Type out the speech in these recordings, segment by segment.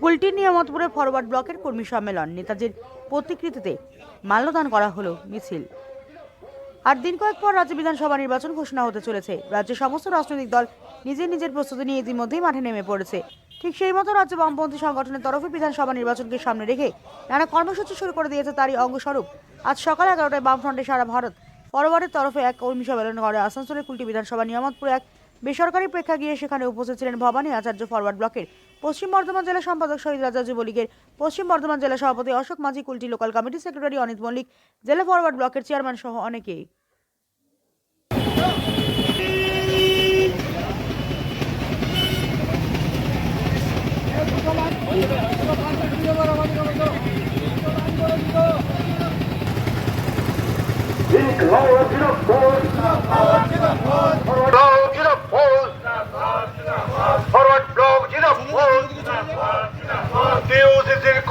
কুলটির নিয়ামতপুরে forward ব্লকের কর্মী সম্মেলন, নেতাজির প্রতিকৃতিতে মাল্যদান করা হলো মিছিল। আর দিন কয়েক পর রাজ্য বিধানসভা নির্বাচন ঘোষণা হতে চলেছে। রাজ্যের সমস্ত রাজনৈতিক দল নিজের প্রস্তুতি নিয়ে ইতিমধ্যেই মাঠে নেমে পড়েছে। ঠিক সেই মতো রাজ্য বামপন্থী সংগঠনের তরফে বিধানসভা নির্বাচনকে সামনে রেখে নানা কর্মসূচি শুরু করে দিয়েছে। তারই অঙ্গস্বরূপ আজ সকাল 11টায় বামফ্রন্টে সারা ভারত ফরওয়ার্ডের তরফে এক কর্মী সম্মেলন করে আসানসোলের কুলটি বিধানসভা নিয়ামতপুরে এক বেসরকারি প্রেক্ষাগৃহে। সেখানে উপস্থিত ছিলেন ভবানী আচার্য, ফরওয়ার্ড ব্লকের পশ্চিম বর্ধমান জেলা সম্পাদক শহীদ রাজা যুবলীগের পশ্চিম বর্ধমান জেলা সভাপতি Ashok Majhi, Kulti local committee secretary Anit Mallick, জেলা ফরওয়ার্ড ব্লকের চেয়ারম্যান সহ অনেকেই।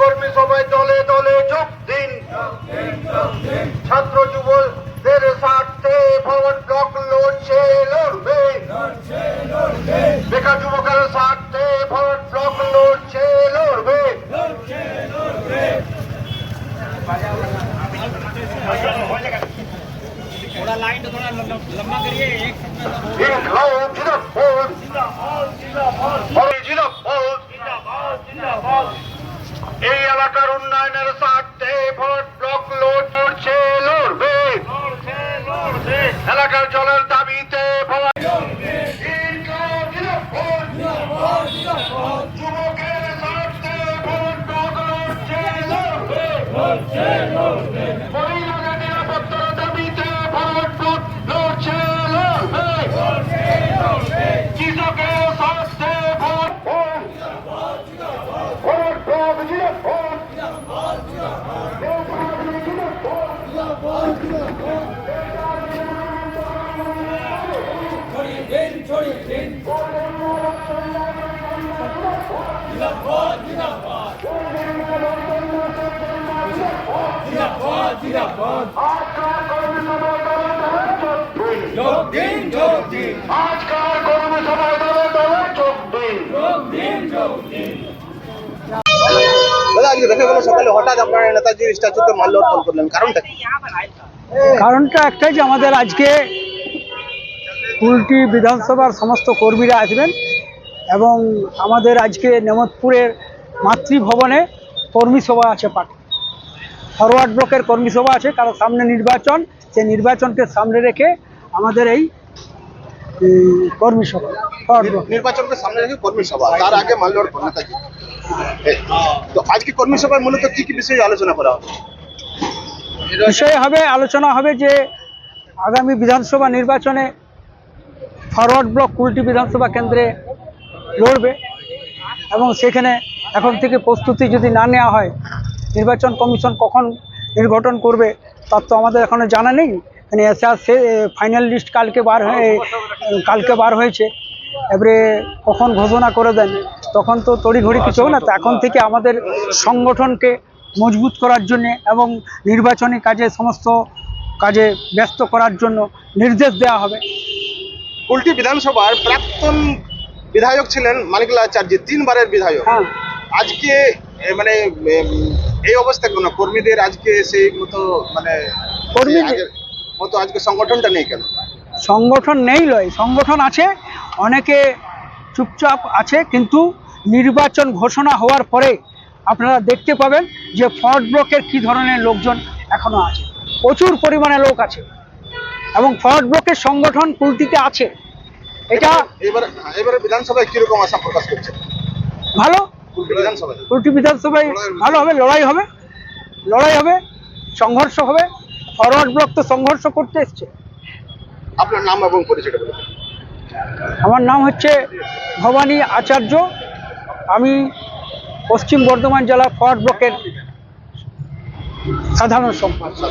কর্মী সবাই দলে দলে যোগ দিন। ছাত্র যুবদের স্বার্থে ফরওয়ার্ড ব্লক লড়ছে, লড়বে। বেকার যুবকের স্বার্থে ফরওয়ার্ড ব্লক লড়ছে, লড়বে। এই এলাকার উন্নয়নের স্বার্থে ফরওয়ার্ড ব্লক লড়ছে, লড়বে। এলাকার জলের দাবিতে যুবকের স্বার্থে ফরওয়ার্ড ব্লক লড়ছে, লড়বে। মহিলাদের নিরাপত্তার দাবিতে ফরওয়ার্ড ব্লক লড়ছে, লড়বে। কৃষকের স্বার্থে ফরওয়ার্ড ব্লক জিন্দাবাদ। আজকাল কর্মী সভায় দলে দলে যোগ দিন। আজকাল কর্মী সভায় দলে দলে যোগ দিন। দাদা, আজকে দেখা গেল সকালে হঠাৎ আপনারা নেতাজির স্ট্যাচুতে মাল্যার্পণ করলেন, কারণটা কি? কারণটা একটাই যে আমাদের আজকে কুলটি বিধানসভার সমস্ত কর্মীরা আসবেন এবং আমাদের আজকে নেমতপুরের মাতৃভবনে কর্মী সভা আছে, ফরওয়ার্ড ব্লকের কর্মী সভা আছে। কারণ সামনে নির্বাচন, সেই নির্বাচনকে সামনে রেখে আমাদের এই কর্মী সভা, নির্বাচনকে সামনে রেখে কর্মী সভা, তার আগে মাল্যার্পণ নেতাজি। তো আজকে কর্মী সভায় মূলত কি কি বিষয়ে আলোচনা করা হবে? আলোচনা হবে যে আগামী বিধানসভা নির্বাচনে ফরওয়ার্ড ব্লক কুলটি বিধানসভা কেন্দ্রে লড়বে এবং সেখানে এখন থেকে প্রস্তুতি যদি না নেওয়া হয়, নির্বাচন কমিশন কখন নির্বাচন করবে তার তো আমাদের এখনো জানা নেই। মানে ফাইনাল লিস্ট কালকে বার হয়েছে, এবারে কখন ঘোষণা করে দেন তখন তো তড়িঘড়ি কিছু হবে না। তো এখন থেকে আমাদের সংগঠনকে মজবুত করার জন্যে এবং নির্বাচনী সমস্ত কাজে ব্যস্ত করার জন্য নির্দেশ দেওয়া হবে। কুলটি বিধানসভার প্রাক্তন বিধায়ক ছিলেন মানিকলাল আচার্য, 3 বারের বিধায়ক। আজকে মানে এই অবস্থা কেন? কর্মীদের আজকে সেই মতো মানে কর্মীদের মতো আজকে সংগঠনটা নেই কেন? সংগঠন নেই লয়, সংগঠন আছে, অনেকে চুপচাপ আছে, কিন্তু নির্বাচন ঘোষণা হওয়ার পরে আপনারা দেখতে পাবেন যে ফরওয়ার্ড ব্লকের কি ধরনের লোকজন এখনো আছে। প্রচুর পরিমাণে লোক আছে এবং ফরওয়ার্ড ব্লকের সংগঠন কুলটিতে আছে। এটা এবারে বিধানসভায় কিরকম আশা প্রকাশ করছে? ভালো, কুলটি বিধানসভায় ভালো হবে, লড়াই হবে, সংঘর্ষ হবে। ফরওয়ার্ড ব্লক তো সংঘর্ষ করতে এসছে। আপনার নাম এবং পরিচয়টা বলুন। আমার নাম হচ্ছে ভবানী আচার্য, আমি পশ্চিম বর্ধমান জেলা ফরওয়ার্ড ব্লকের সাধারণ সম্পাদক।